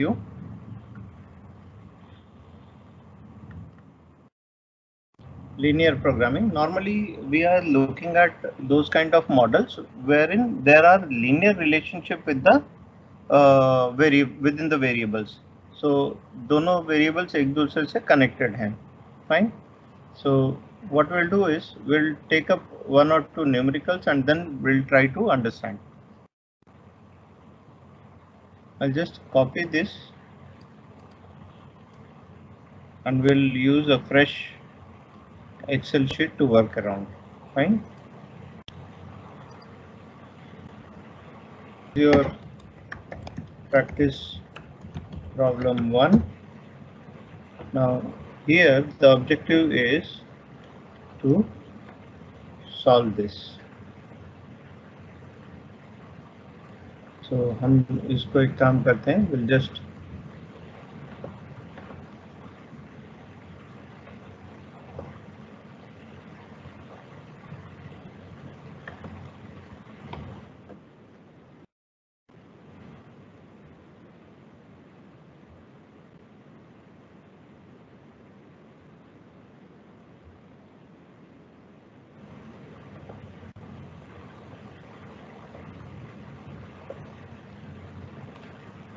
you. Linear programming. Normally, we are looking at those kind of models wherein there are linear relationship with the within the variables. So दोनों variables एक दूसरे से connected हैं. Fine. So what we'll do is we'll take up one or two numericals and then we'll try to understand. I'll just copy this and we'll use a fresh Excel sheet to work around. Fine. Your practice problem 1. Now here the objective is to solve this. So हम इसको एक काम करते हैं. We'll just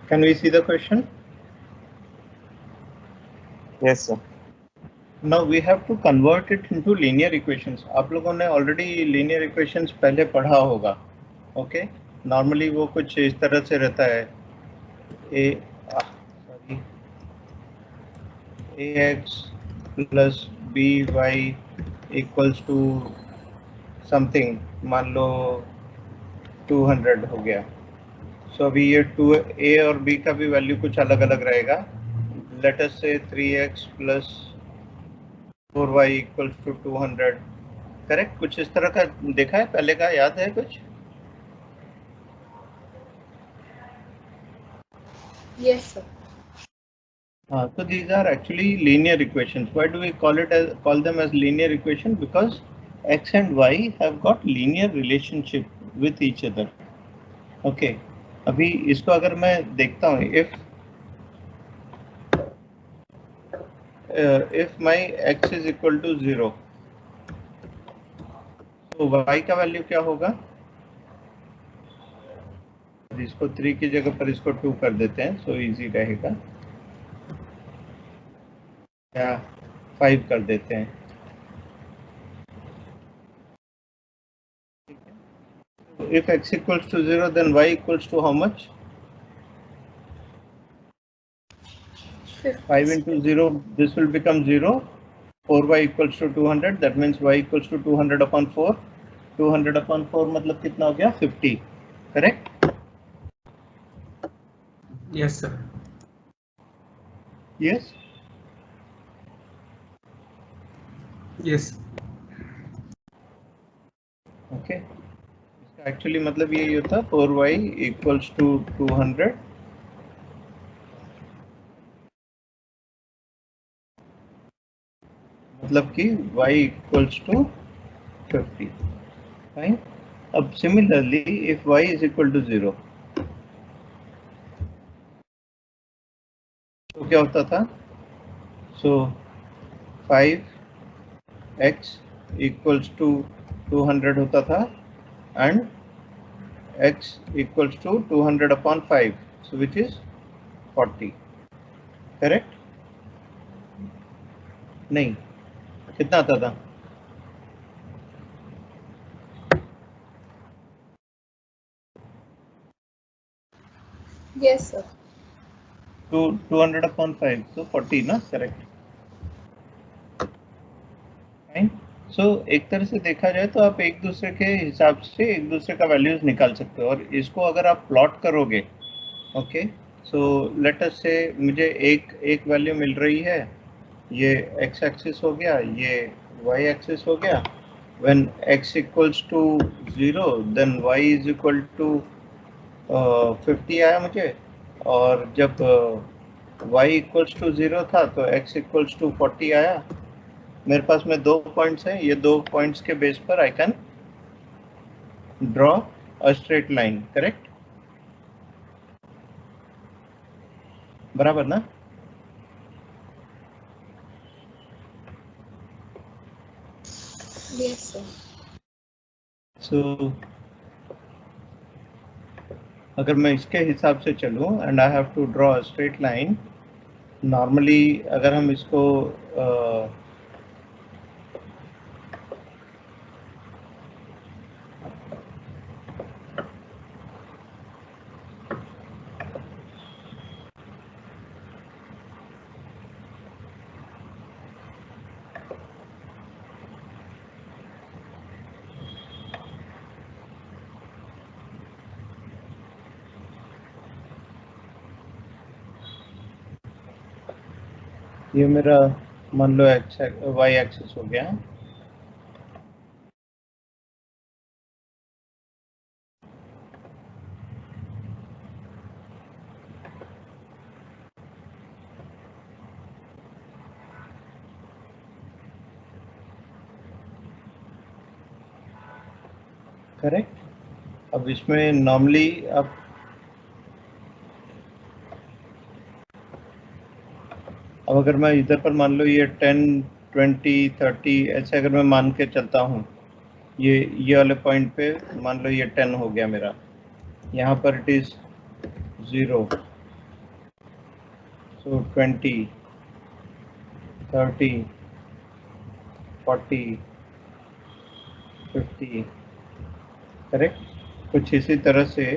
Can we see the question? Yes, sir. Now we have to convert it into linear equations. आप लोगों ने already linear equations पहले पढ़ा होगा. Okay. Normally वो कुछ इस तरह से रहता है. ax plus by equals to something. मान लो 200 हो गया. So अभी ये 2a और b का भी वैल्यू कुछ अलग अलग रहेगा. Let us say 3x plus 4y equals to 200. Correct. कुछ इस तरह का देखा है पहले का, याद है कुछ? Yes, sir. So these are actually linear equations. Why do we call them as linear equation? Because x and y have got linear relationship with each other. Okay. अभी इसको अगर मैं देखता हूँ, if my x is equal to 0, तो y का value क्या होगा? इसको 3 की जगह पर इसको 2 कर देते हैं, so easy रहेगा. या 5 कर देते हैं. If x equals to 0, then y equals to how much? 5 into 0, this will become 0. 4y equals to 200. That means y equals to 200 upon 4. 200 upon 4 मतलब कितना हो गया? 50. Correct? Yes, sir. Yes. Yes. Okay. इसका actually मतलब यही होता 4y equals to 200. मतलब कि y equals to 50. Fine. अब similarly, if y is equal to 0, तो क्या होता था? So 5x equals to 200 होता था and x equals to 200 upon 5, so which is 40. Correct? नहीं, कितना आता था? Yes, sir. 200 upon 5, so 40 ना? Correct. Fine. So एक तरह से देखा जाए तो आप एक दूसरे के हिसाब से एक दूसरे का वैल्यूज निकाल सकते हो, और इसको अगर आप प्लॉट करोगे, ओके, सो लेट अस से मुझे एक वैल्यू मिल रही है, ये x एक्सिस हो गया, ये y एक्सिस हो गया. When x equals to 0, then y is equal to 50 आया मुझे, और जब y इक्वल्स टू 0 था तो x इक्वल्स टू 40 आया. मेरे पास में 2 पॉइंट्स हैं. ये 2 पॉइंट्स के बेस पर I can draw a straight line. Correct? बराबर ना? Yes, sir. So अगर मैं इसके हिसाब से चलूँ and I have to draw a straight line, normally अगर हम इसको ये मेरा मान लो वाई एक्सिस हो गया, करेक्ट। अब इसमें नॉर्मली अब अगर मैं इधर पर मान लो ये 10, 20, 30 ऐसे अगर मैं मान के चलता हूँ, ये वाले पॉइंट पे मान लो ये 10 हो गया मेरा, यहाँ पर इट इज 0, सो 20, 30, 40, 50, करेक्ट। कुछ इसी तरह से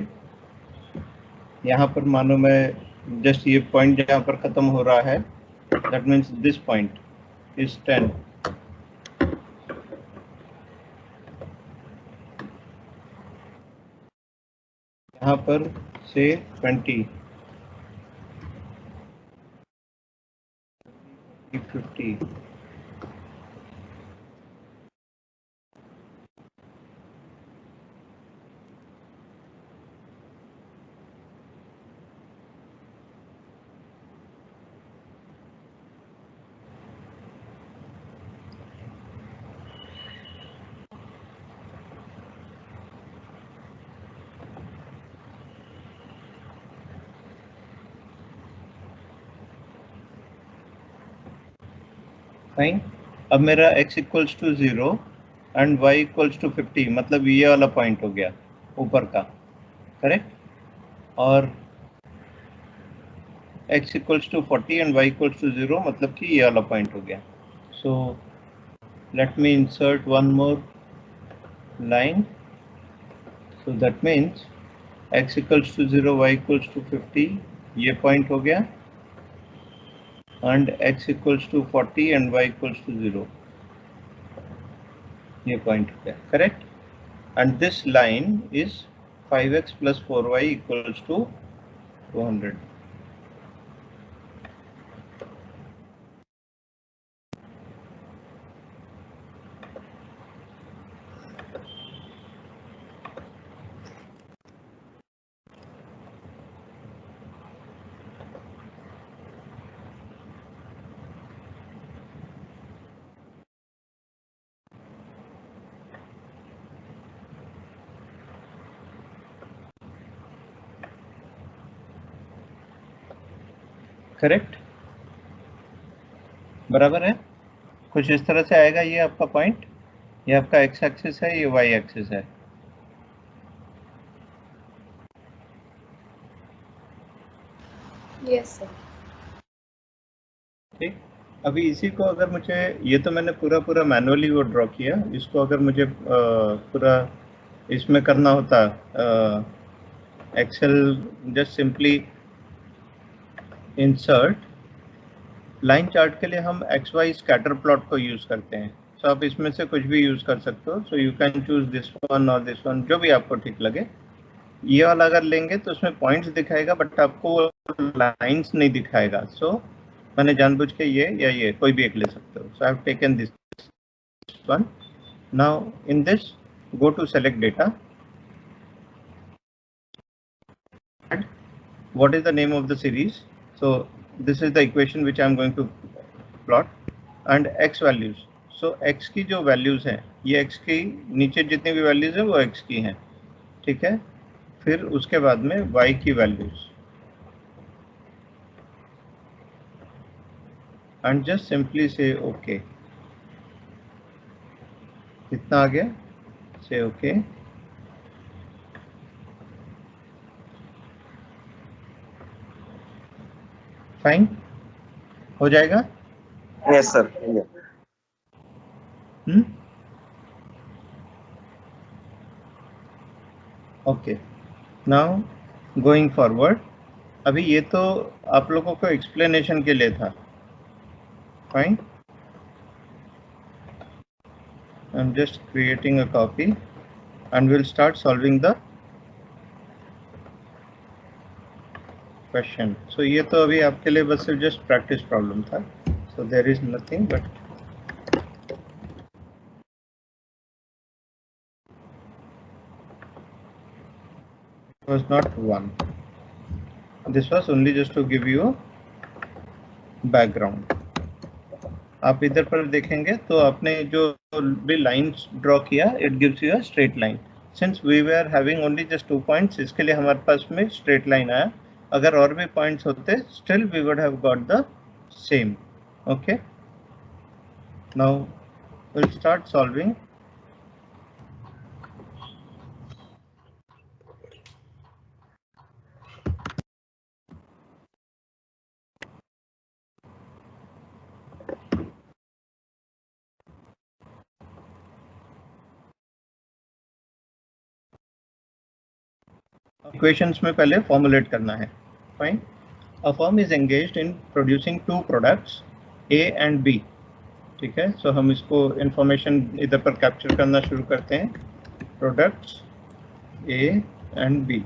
यहाँ पर मानो मैं जस्ट ये पॉइंट जहाँ पर ख़त्म हो रहा है, that means this point is 10, यहाँ पर से 20, 50, फाइन। अब मेरा x equals to 0 and y equals to 50, मतलब ये वाला पॉइंट हो गया ऊपर का, करेक्ट। और x equals to 40 and y equals to 0, मतलब कि ये वाला पॉइंट हो गया। So let me insert one more line, so that means x equals to 0, y equals to 50, ये पॉइंट हो गया, and x equals to 40 and y equals to 0, ये पॉइंट हो गया, correct. and this line is 5x plus 4y equals to 200. Correct, बराबर है। कुछ इस तरह से आएगा ये आपका पॉइंट, ये आपका x एक्सिस है, ये y एक्सिस है। Yes, sir. ठीक, अभी इसी को अगर मुझे, ये तो मैंने पूरा मैनुअली वो ड्रॉ किया, इसको अगर मुझे पूरा इसमें करना होता, Excel just simply insert line chart के लिए हम XY स्कैटर प्लॉट को यूज करते हैं। सो आप इसमें से कुछ भी यूज कर सकते हो, so you can choose this one और दिस वन, जो भी आपको ठीक लगे। ये वाला अगर लेंगे तो उसमें पॉइंट्स दिखाएगा बट आपको लाइंस नहीं दिखाएगा। सो मैंने जानबूझ के ये या ये कोई भी एक ले सकते हो। So I have taken this one. Now in this go to select data. What is the name of the series? So this is the equation which I am going to plot and x values. So x की जो values हैं, ये x की नीचे जितनी भी values हैं वो x की हैं, ठीक है। फिर उसके बाद में y की values, and just simply say okay. कितना आ गया? Say okay. Fine. हो जाएगा? Yes, sir. Okay. Now going forward. अभी ये तो आप लोगों को एक्सप्लेनेशन के लिए था. Fine. I'm just creating a copy and we'll start solving the question. So ये तो अभी आपके लिए बस सिर्फ just practice problem था. So there is nothing but it was not one. This was only just to give you a background. आप इधर पर देखेंगे तो आपने जो भी लाइंस ड्रॉ किया, it gives you a straight line. Since we were having only just 2 points, इसके लिए हमारे पास में स्ट्रेट लाइन आया. अगर और भी पॉइंट्स होते, still we would have got the same. Okay, now will start solving. Equations में पहले फॉर्मुलेट करना है. Fine. A firm is engaged in producing 2 products A and B. ठीक है, सो हम इसको इंफॉर्मेशन इधर पर कैप्चर करना शुरू करते हैं. Products A and B.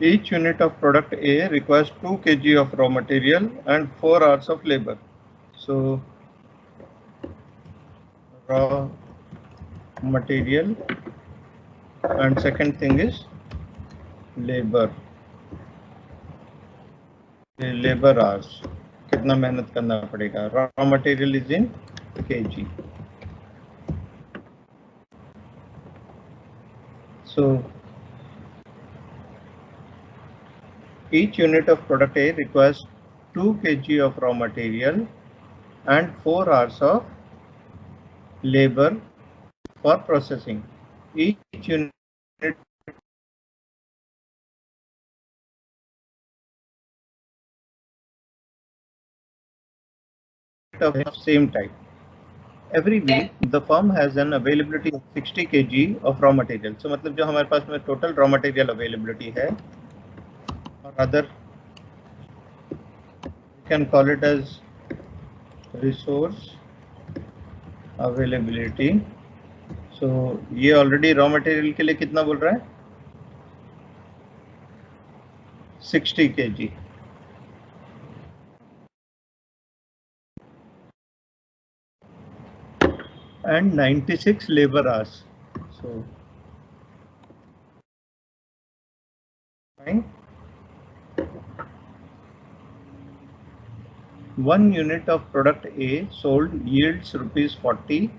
Each unit of product A requires 2 kg of raw material and 4 hours of labor. So raw material and second thing is labor. Labor hours. कितना मेहनत करना पड़ेगा. Raw material is in kg. So each unit of product A requires 2 kg of raw material and 4 hours of labor for processing. Each unit of same type. Every week the firm has an availability of 60 kg of raw material. So मतलब जो हमारे पास में total raw material availability है, or rather we can call it as resource availability. So ये already raw material के लिए कितना बोल रहा है? 60 kg. And 96 labor hours. So fine. 1 unit of product A sold yields rupees 40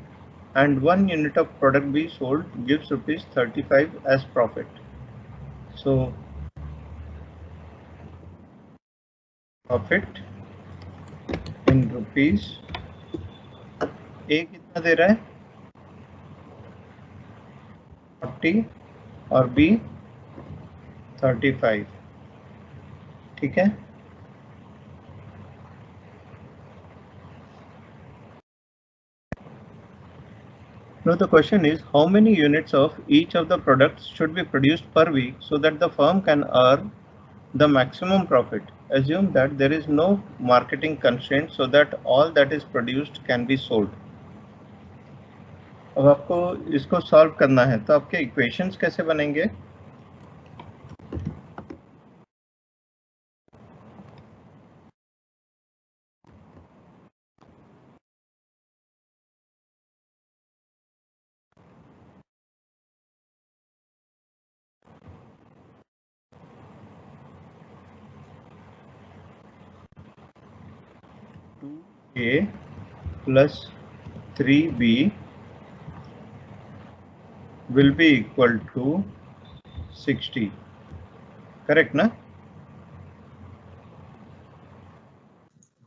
and 1 unit of product B sold gives rupees 35 as profit. So profit in rupees. A कितना दे रहा है? 40 और B 35. ठीक है. Now the question is, how many units of each of the products should be produced per week so that the firm can earn the maximum profit? Assume that there is no marketing constraint so that all that is produced can be sold. अब आपको इसको solve करना है, तो आपके equations कैसे बनेंगे? A plus 3B will be equal to 60. Correct ना?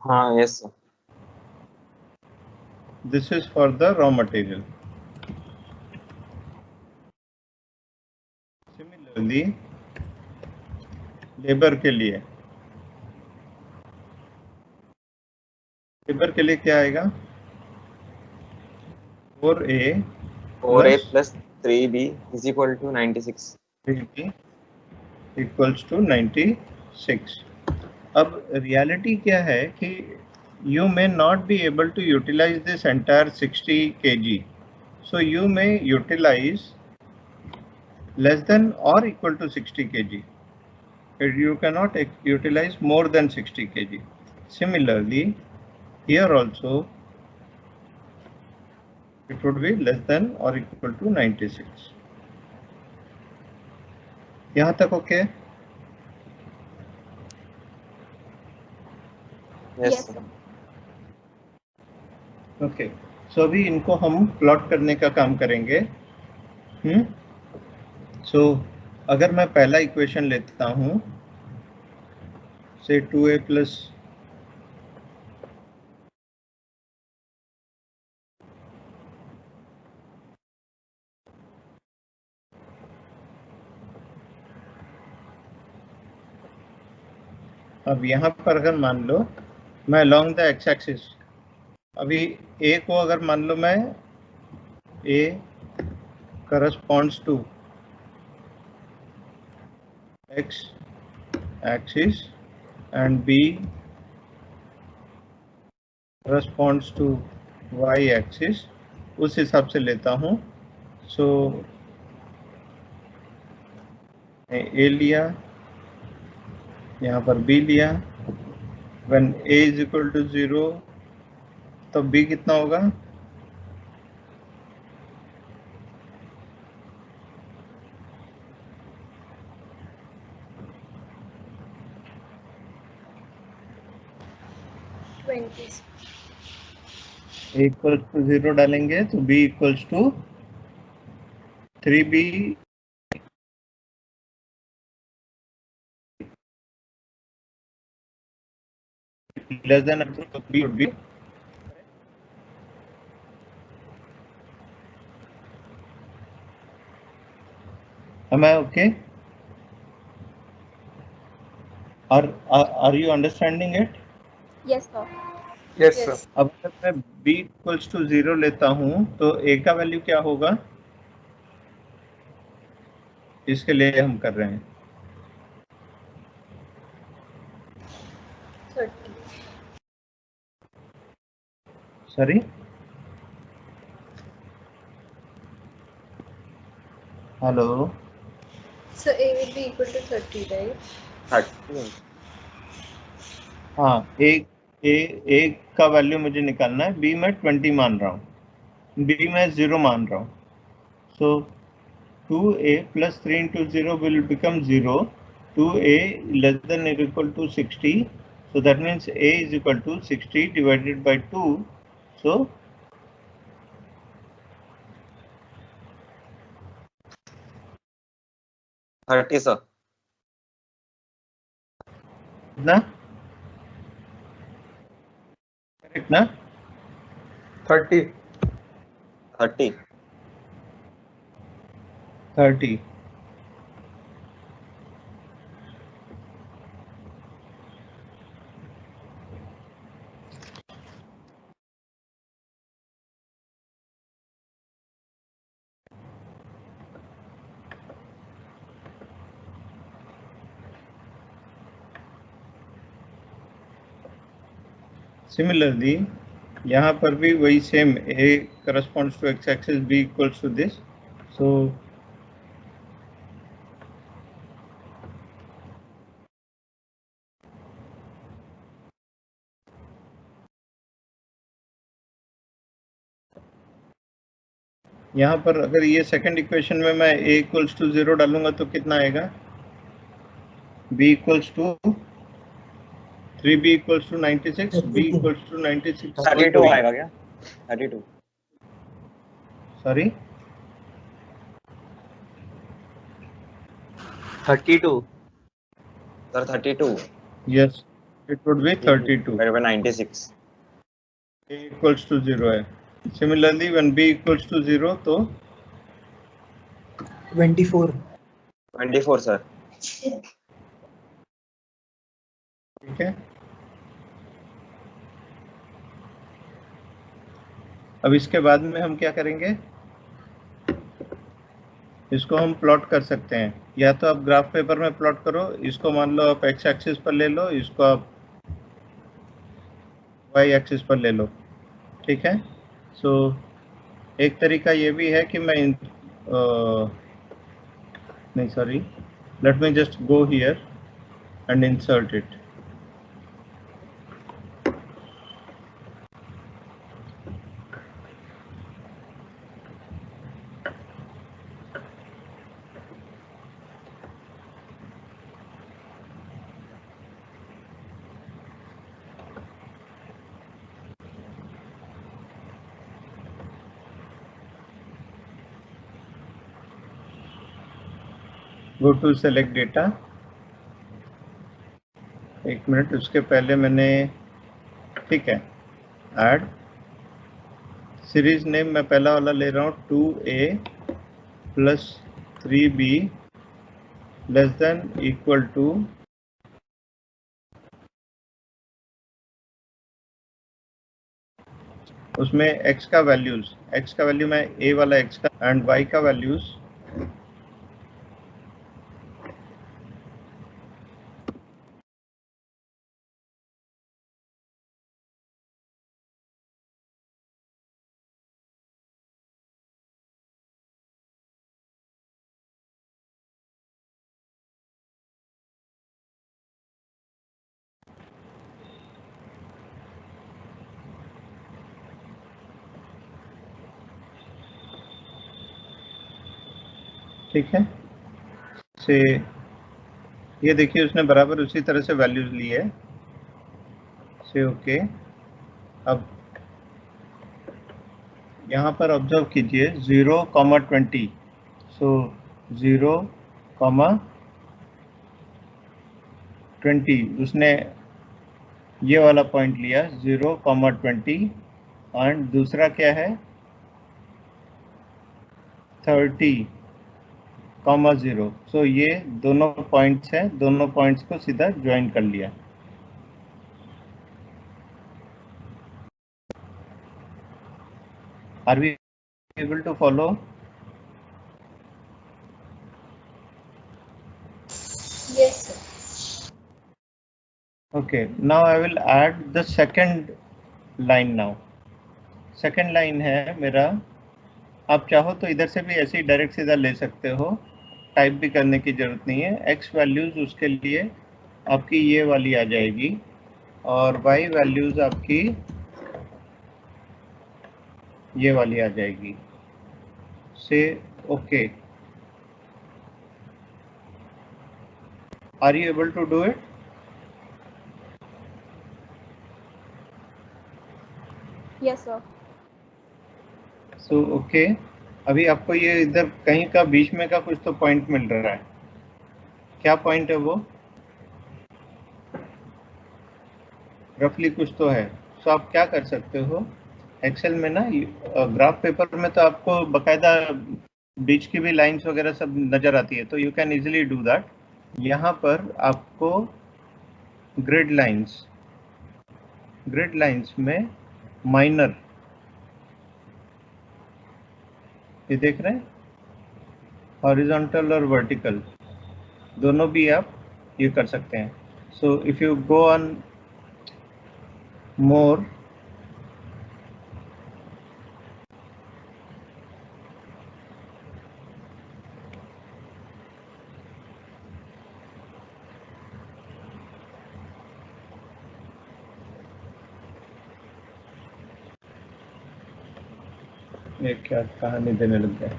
हाँ yes sir. This is for the raw material. Similarly, labour के लिए क्या आएगा? 4A plus 3B is equal to 96. 3B equals to 96. अब रियलिटी क्या है कि you may not be able to utilize this entire 60 kg. So you may utilize less than or equal to 60 kg. You cannot utilize more than 60 kg. Similarly, here also it would be less than or equal to 96. यहाँ तक okay? Yes sir. Okay. सो अभी इनको हम plot करने का काम करेंगे. सो अगर मैं पहला इक्वेशन लेता हूँ, से 2A प्लस अब यहाँ पर अगर मान लो मैं along the x axis, अभी A को अगर मान लो मैं A corresponds to x axis and B corresponds to y axis, उस हिसाब से लेता हूँ. सो A लिया, यहाँ पर B लिया. When A is equal to 0, तब B कितना होगा? A equals to 0 डालेंगे तो B equals to 3B less than or equal to B would be. Am I okay? Are you understanding it? Yes sir. Yes sir. अब अगर मैं B equals to 0 लेता हूँ तो A का वैल्यू क्या होगा? इसके लिए हम कर रहे हैं 30. Sorry, hello. So A will be equal to 30, right? 30. हाँ, A का वैल्यू मुझे निकालना है. B मैं 20 मान रहा हूँ, B मैं 0 मान रहा हूँ. सो 2A plus 3 into 0 will become 0. 2A less than or equal to 60. So that means A is equal to 60 divided by 2. So 30 sir. ना करेक्ट ना? 30. 30. Similarly, यहाँ पर भी वही same A corresponds to x axis, B equals to this. So यहाँ पर अगर ये सेकंड इक्वेशन में मैं A equals to 0 डालूंगा तो कितना आएगा? B equals to 3B equals to 96, B equals to 96. 32 आएगा क्या? 32. Sorry? 32. Sir 32. Yes. It would be 32. By 96. A equals to 0 है. Similarly, when B equals to 0, तो 24. 24 sir. ठीक है. अब इसके बाद में हम क्या करेंगे, इसको हम प्लॉट कर सकते हैं. या तो आप ग्राफ पेपर में प्लॉट करो, इसको मान लो आप एक्स एक्सिस पर ले लो, इसको आप वाई एक्सिस पर ले लो. ठीक है. सो एक तरीका ये भी है कि मैं नहीं sorry, let me just go here and insert it. Go to select data. एक मिनट, उसके पहले मैंने, ठीक है, ऐड सीरीज नेम मैं पहला वाला ले रहा हूँ 2a plus 3b less than equal to उसमें x का वैल्यू मैं a वाला x का एंड y का वैल्यूज ठीक है. से ये देखिए उसने बराबर उसी तरह से वैल्यूज ली है. से ओके. अब यहाँ पर ऑब्जर्व कीजिए 0,20. सो 0,20 उसने ये वाला पॉइंट लिया 0,20 एंड दूसरा क्या है 30,0. सो ये दोनों पॉइंट्स हैं, दोनों पॉइंट्स को सीधा ज्वाइन कर लिया. Are we able to follow? Yes, sir. Okay, now I will add the second line now. Second line है मेरा, आप चाहो तो इधर से भी ऐसे ही डायरेक्ट सीधा ले सकते हो, टाइप भी करने की जरूरत नहीं है. x वैल्यूज उसके लिए आपकी ये वाली आ जाएगी और y वैल्यूज आपकी ये वाली आ जाएगी. से okay. Are you able to do it? Yes, sir. So okay. अभी आपको ये इधर कहीं का बीच में का कुछ तो पॉइंट मिल रहा है. क्या पॉइंट है वो? रफली कुछ तो है. सो आप क्या कर सकते हो एक्सेल में ना, ग्राफ पेपर में तो आपको बकायदा बीच की भी लाइंस वगैरह सब नजर आती है, तो you can easily do that. यहाँ पर आपको ग्रिड लाइंस में माइनर, ये देख रहे हैं, हॉरिजॉन्टल और वर्टिकल दोनों भी आप ये कर सकते हैं. So if you go on more, ये क्या कहानी देने लग गया.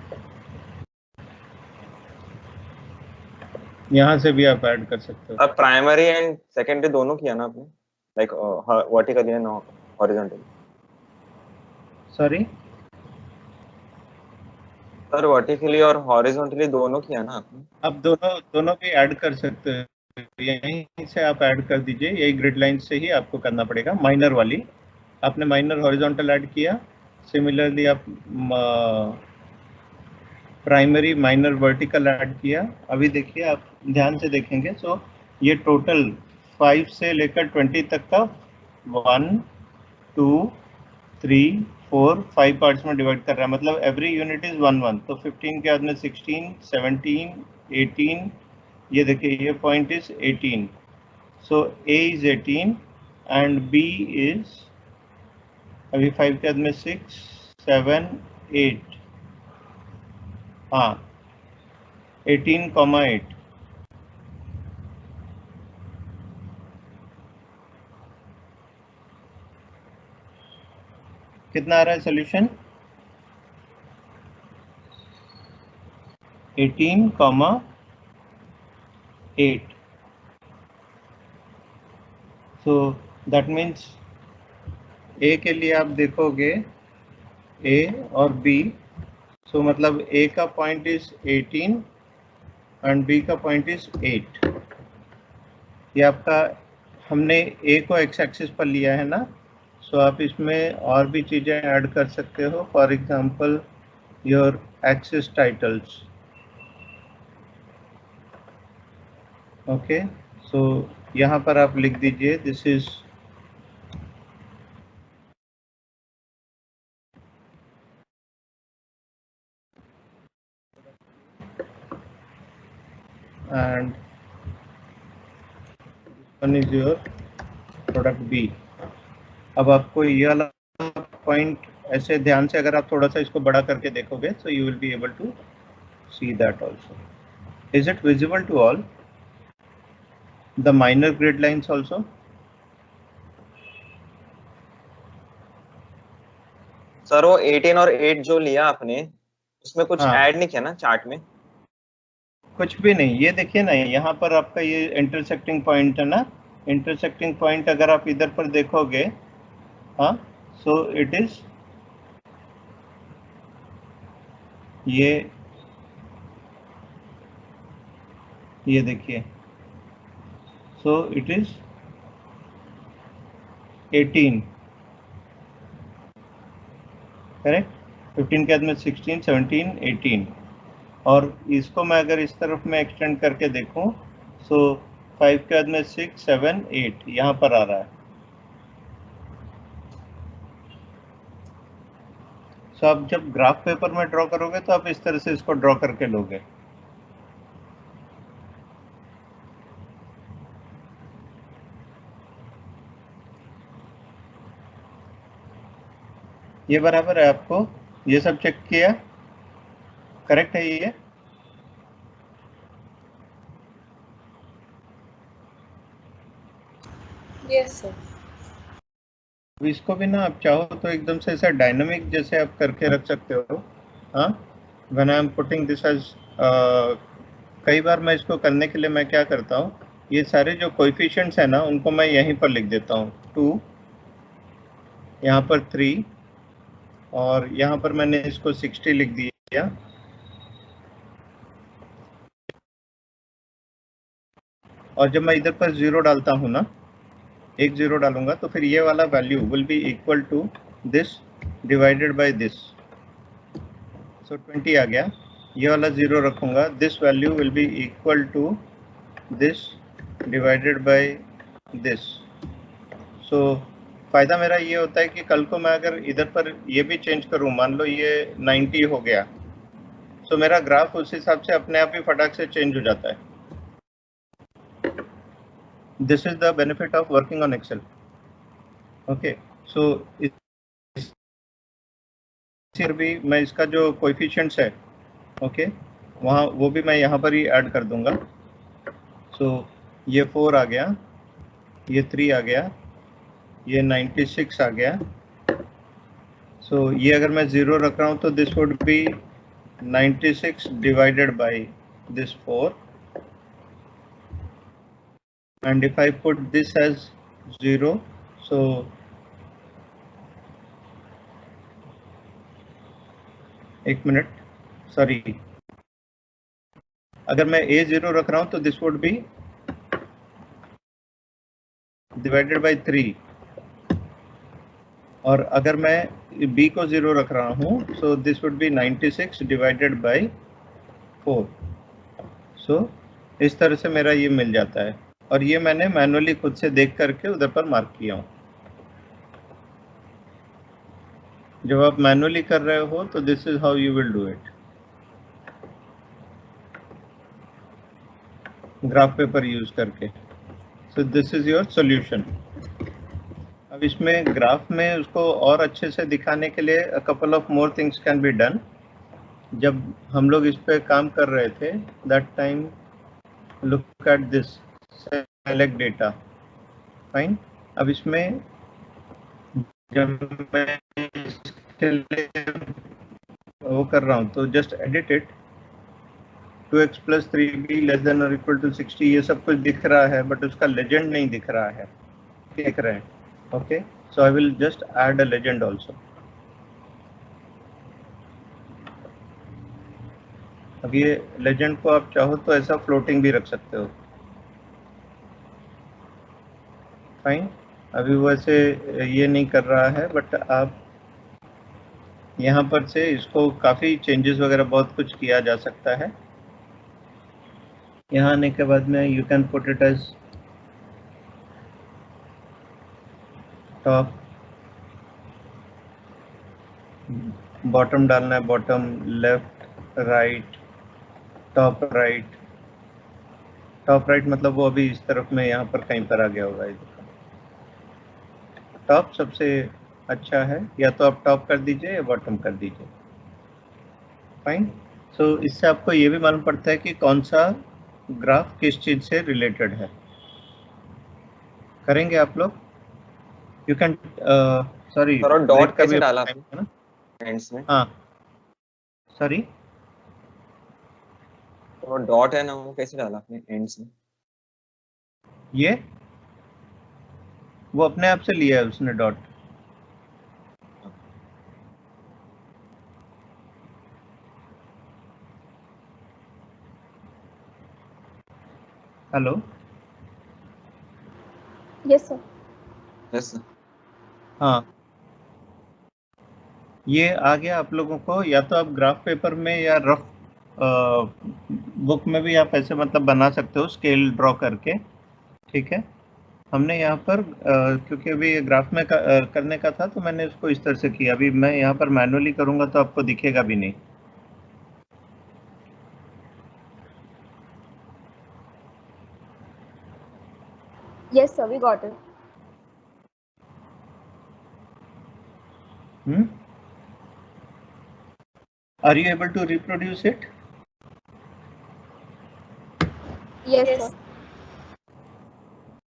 यहाँ से भी आप ऐड कर सकते हो. अब प्राइमरी एंड सेकेंडरी दोनों किया ना आपने, like vertically and horizontally. Sorry sir vertically और हॉरिजॉन्टली दोनों किया ना आपने. आप दोनों भी ऐड कर सकते यहीं से आप ऐड कर दीजिए, यही ग्रिड लाइन से ही आपको करना पड़ेगा, माइनर वाली। आपने माइनर हॉरिजॉन्टल ऐड किया, सिमिलरली आप प्राइमरी माइनर वर्टिकल ऐड किया। अभी देखिए, आप ध्यान से देखेंगे, सो ये टोटल 5 से लेकर 20 तक का 1 2 3 4 5 पार्ट्स में डिवाइड कर रहा है, मतलब एवरी यूनिट इज 1 1। तो 15 के बाद में 16 17 18, ये देखिए ये point is 18, so A is 18 and B is, अभी 5 के बाद में 6 7 8, हाँ 18,8। कितना आ रहा है solution? 18,8। So that means A के लिए आप देखोगे A और B, सो मतलब A का पॉइंट इज 18 एंड B का पॉइंट इज 8। ये आपका, हमने A को एक्स एक्सिस पर लिया है ना, सो आप इसमें और भी चीज़ें ऐड कर सकते हो, for example your axis titles. Okay, so यहाँ पर आप लिख दीजिए this is and one is your product B. अब आपको ये वाला पॉइंट ऐसे ध्यान से अगर आप थोड़ा सा इसको बड़ा करके देखोगे, so you will be able to see that also. Is it visible to all? The minor grid lines also? Sir वो 18 और 8 जो लिया आपने, उसमें कुछ हाँ, ऐड नहीं किया ना चार्ट में? कुछ भी नहीं। ये देखिए ना, यहाँ पर आपका ये इंटरसेक्टिंग पॉइंट है ना, इंटरसेक्टिंग पॉइंट अगर आप इधर पर देखोगे, हाँ, सो इट इज ये देखिए, सो इट इज 18, करेक्ट। 15 के बाद में 16 17 18, और इसको मैं अगर इस तरफ में एक्सटेंड करके देखूं, सो 5 के बाद में 6 7 8 यहाँ पर आ रहा है। सो आप जब ग्राफ पेपर में ड्रॉ करोगे तो आप इस तरह से इसको ड्रॉ करके लोगे। ये बराबर है आपको? ये सब चेक किया, करेक्ट है ये? Yes, sir. अब इसको भी ना आप चाहो तो एकदम से ऐसा डायनामिक जैसे आप करके रख सकते हो। हाँ, when I am putting this as, कई बार मैं इसको करने के लिए मैं क्या करता हूँ, ये सारे जो कोएफिशिएंट्स है ना उनको मैं यहीं पर लिख देता हूँ, 2, यहाँ पर 3, और यहाँ पर मैंने इसको 60 लिख दिया, और जब मैं इधर पर 0 डालता हूँ ना, एक 0 डालूंगा तो फिर ये वाला value will be equal to this divided by this, so 20 आ गया। ये वाला 0 रखूंगा, this value will be equal to this divided by this. So फायदा मेरा ये होता है कि कल को मैं अगर इधर पर ये भी चेंज करूं, मान लो ये 90 हो गया, सो मेरा ग्राफ उस हिसाब से अपने आप ही फटाक से चेंज हो जाता है। This is the benefit of working on Excel. Okay, so फिर भी मैं इसका जो कोएफिशिएंट्स है, ओके, वहाँ वो भी मैं यहाँ पर ही ऐड कर दूंगा। सो ये 4 आ गया, ये 3 आ गया, ये 96 आ गया। सो ये अगर मैं 0 रख रहा हूँ तो this would be 96 divided by this 4, and if I put this as 0, so एक मिनट, सॉरी, अगर मैं A0 रख रहा हूँ तो this would be divided by 3, और अगर मैं b को 0 रख रहा हूँ, so this would be 96 divided by 4। सो इस तरह से मेरा ये मिल जाता है, और ये मैंने मैनुअली खुद से देख करके उधर पर मार्क किया हूँ। जब आप मैनुअली कर रहे हो तो this is how you will do it, graph paper use करके। So this is your solution. अब इसमें ग्राफ में उसको और अच्छे से दिखाने के लिए a couple of more things can be done. जब हम लोग इस पे काम कर रहे थे, that time look at this select data, fine. अब इसमें जब मैं इसके लिए वो कर रहा हूँ तो just edit it, 2x + 3b <= 60, ये सब कुछ दिख रहा है, बट उसका लेजेंड नहीं दिख रहा है, देख रहे हैं। Okay, so I will just add a legend also. अब ये लेजेंड को आप चाहो तो ऐसा फ्लोटिंग भी रख सकते हो, फाइन। अभी वैसे ये नहीं कर रहा है, बट आप यहाँ पर से इसको काफ़ी चेंजेस वगैरह बहुत कुछ किया जा सकता है। यहाँ आने के बाद में you can put it as top, bottom डालना है, bottom, left, right, top right. Top right मतलब वो अभी इस तरफ में यहाँ पर कहीं पर आ गया होगा। टॉप सबसे अच्छा है, या तो आप टॉप कर दीजिए या बॉटम कर दीजिए, फाइन। सो इससे आपको ये भी मालूम पड़ता है कि कौन सा ग्राफ किस चीज से रिलेटेड है। करेंगे आप लोग? You can sorry, sir dot कैसे डाला है ना? एंड्स में? हाँ, सॉरी, तो डॉट है ना, वो कैसे डाला आपने एंड्स में? ये वो अपने आप से लिया है उसने dot. Hello, Yes, sir. Yes sir. हाँ, ये आ गया आप लोगों को। या तो आप ग्राफ पेपर में या रफ बुक में भी आप ऐसे मतलब बना सकते हो, स्केल ड्रॉ करके, ठीक है। हमने यहाँ पर क्योंकि अभी ये ग्राफ में करने का था तो मैंने इसको इस तरह से किया। अभी मैं यहाँ पर मैनुअली करूँगा तो आपको दिखेगा भी नहीं। Yes, sir. We got it. Are you able to reproduce it? Yes, sir.